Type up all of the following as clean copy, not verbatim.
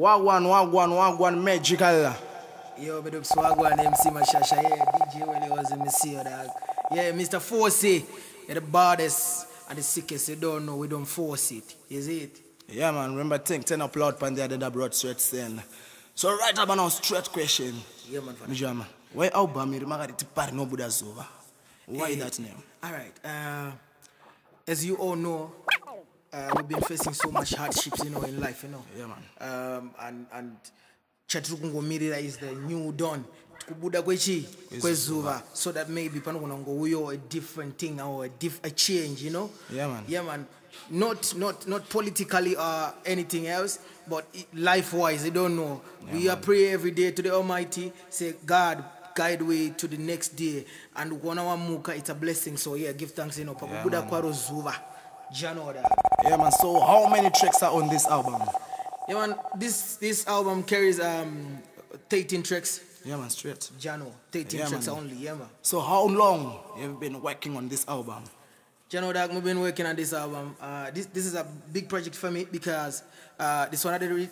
Wagwan, Maggikal. Yo, big up Swagwan, MC Mashasha, yeah, DJ Willie was in the sea, dog. Yeah, Mr. Forcey, yeah, the baddest and the sickest, you don't know, we don't force it, is it? Yeah, man, remember, think 10 upload pan the other broad straight then. So, right up now, straight question. Yeah, man, Mijama, why album you remember the Parinobuda Zuva? Why that name? Alright, as you all know, we've been facing so much hardships, you know, in life, you know. Yeah, man. And Chatrukungo Media is the new dawn. Kubuda kwechi kwezuva, so that maybe panogonongo uyo a different thing or a change, you know. Yeah, man. Yeah, man. Not politically or anything else, but life-wise, I don't know. Yeah, we pray every day to the Almighty, say God guide way to the next day, and wanawa muka, it's a blessing. So yeah, give thanks, you know. Kubuda kwaro Zuva, Janoda. Yeah, man. So how many tracks are on this album? Yeah, man. This album carries 13 tracks. Yeah, man, straight. Jano, 13 tracks only, yeah, man. So how long have you been working on this album? Jano, dog, I've been working on this album. This is a big project for me because this one of the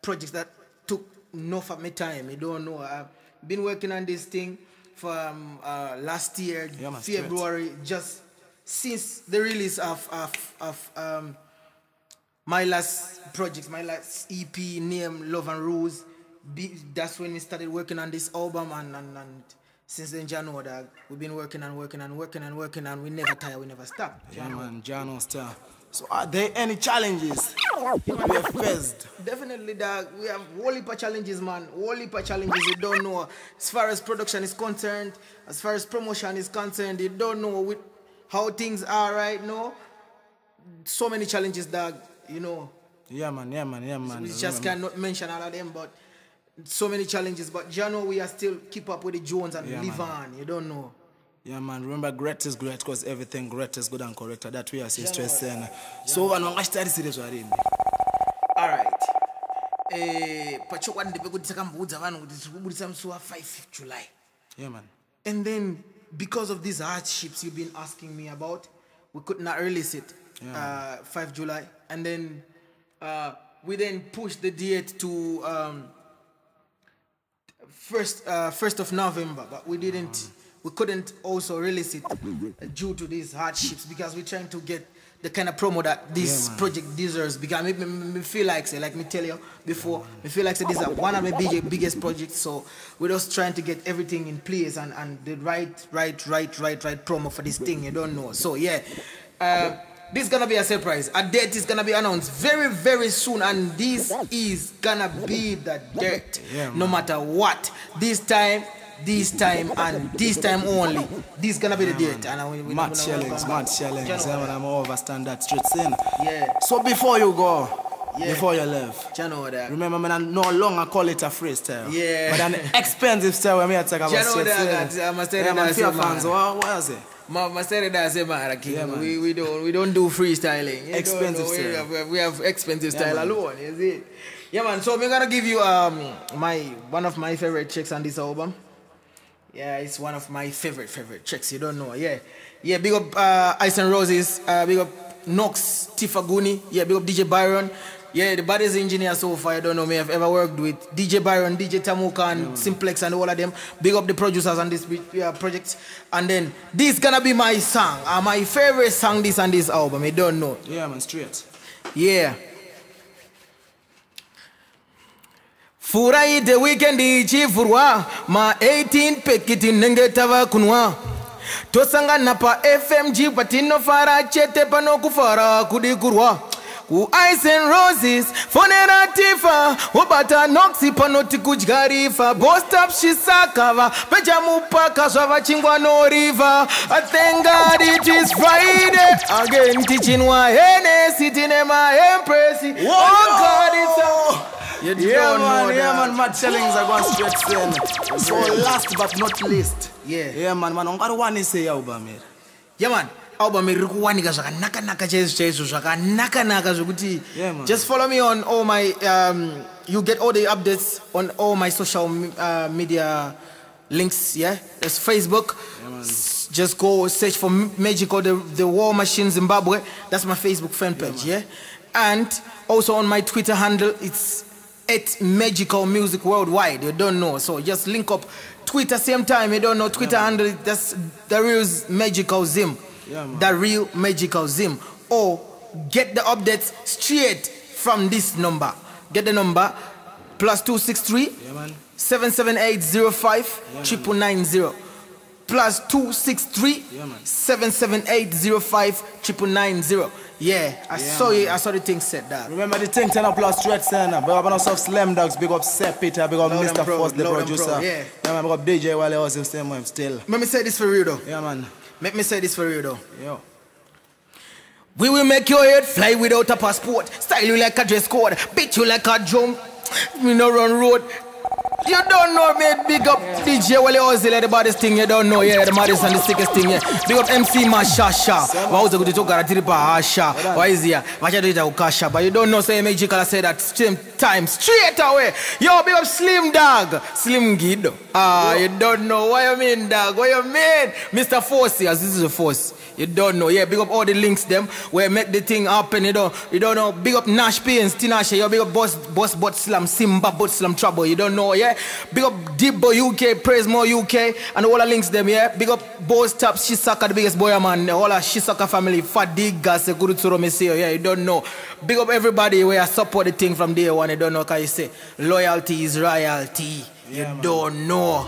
projects that took enough of my time. You don't know. I've been working on this thing from last year, yeah, man, February, just since the release of my last project, my last EP named Love and Rules. That's when we started working on this album, and since then, Jano, dog, we've been working and we never tire, we never stop. Yeah, man, Jano star. So are there any challenges we have faced? Definitely, dog. We have whole heap of challenges, man. Whole heap of challenges. You don't know. As far as production is concerned, as far as promotion is concerned, you don't know how things are right now. So many challenges, dog, you know. Yeah, man. We just cannot mention all of them, but so many challenges. But Jano, we are still keep up with the Jones and live on. You don't know. Yeah, man. Remember, great is great because everything great is good and correct. That we are saying. So, and when I started series, alright. Pachokwa ndipekuti sakambuza vanhu kuti tirikubudisa musi wa 5 July. Yeah, man. And then because of these hardships you've been asking me about, we could not release it 5 July. And then we then pushed the date to 1st of November, but we didn't. We couldn't also release it due to these hardships because we're trying to get the kind of promo that this project deserves. Because me feel like, say, like me tell you before, me feel like, say, this is one of my biggest projects. So we're just trying to get everything in place and the right promo for this thing. You don't know. So yeah, this is gonna be a surprise. A date is gonna be announced very, very soon, and this is gonna be the date. Yeah, no matter what. This time, and this time only. This is gonna be the date. And mad challenge. Yeah, man, I'm overstand that straight in. Yeah. So before you go, before you leave, Jano, that. remember, man, I no longer call it a freestyle. Yeah. But an expensive style when me talk about straight fans. What is it? We don't do freestyling. Expensive style. We have expensive style alone, is it? Yeah, man. So we're gonna give you one of my favorite tracks on this album. Yeah, it's one of my favorite tracks. You don't know, yeah. Big up Ice and Roses. Big up Nox Tifaguni. Yeah, big up DJ Byron. Yeah, the baddest engineer so far. I don't know me I've ever worked with. DJ Byron, DJ Tamuka, and Simplex, and all of them. Big up the producers on this project. And then this gonna be my song. My favorite song this on this album. I don't know. Yeah, man, straight. Yeah. Furai the weekend ichivurwa ma 18 pekiti nengetava kunwa tosanga napa FMG patino fara chete pano kufara kudikurwa ku Ice and Roses fonera tifa ubata noxi pano tikujgarifa boss up shisakava peja mupaka zwava chingwa no river. I thank God it is Friday again teaching wa hene sitting in my empress. Oh God, it's a man, mad challenge are going straight in. So last but not least, man, ungari one say album. Yeah, man, album irikuwanika zvakanaka chaizvo zvakanaka zvokuti. Just follow me on all my you get all the updates on all my social media links. Yeah, there's Facebook. Just go search for Maggikal, the War Machine Zimbabwe. That's my Facebook fan page. Yeah. And also on my Twitter handle, it's @Maggikal Music Worldwide. You don't know, so just link up Twitter same time. You don't know Twitter handle, that's the real Maggikal Zim. The real Maggikal Zim. Or get the updates straight from this number. Get the number +263 77805 990. +263 77805 990. Yeah, I saw the thing said that. Remember the thing, 10 plus straight center. Big up on us of Slimdoggz, big up Sep Peter, big up Mr. Force, the producer. Yeah, man, big up DJ while he was the same way still. Let me say this for real though. Yeah, man. Let me say this for real though. Yo. We will make your head fly without a passport. Style you like a dress code, beat you like a drum. We no run road. You don't know me, big up DJ Wale Ozil, the baddest thing you don't know, yeah, the maddest and the sickest thing, yeah. Big up MC Mashasha. Why good to talk Asha? Why is here? Why do you Kasha? But you don't know, say Maggikal say that same time straight away. Yo, big up Slimdoggz, Slim Gid. You don't know. What you mean, dog? What you mean? Mr. Force, as this is a force. You don't know, yeah. Big up all the links them where make the thing happen. You don't know. Big up Nash Pains, Tinashe. You big up Boss Bot Slam, Simba Bot Slam Trouble. You don't know, yeah. Big up Dibbo UK, Praise More UK, and all the links them, yeah. Big up Boss Taps, Shisaka, the biggest boy man. All the Shisaka family, Fadiga, Seguruturo Meseo, yeah. You don't know. Big up everybody where I support the thing from day one. You don't know, can you say loyalty is royalty. You don't know.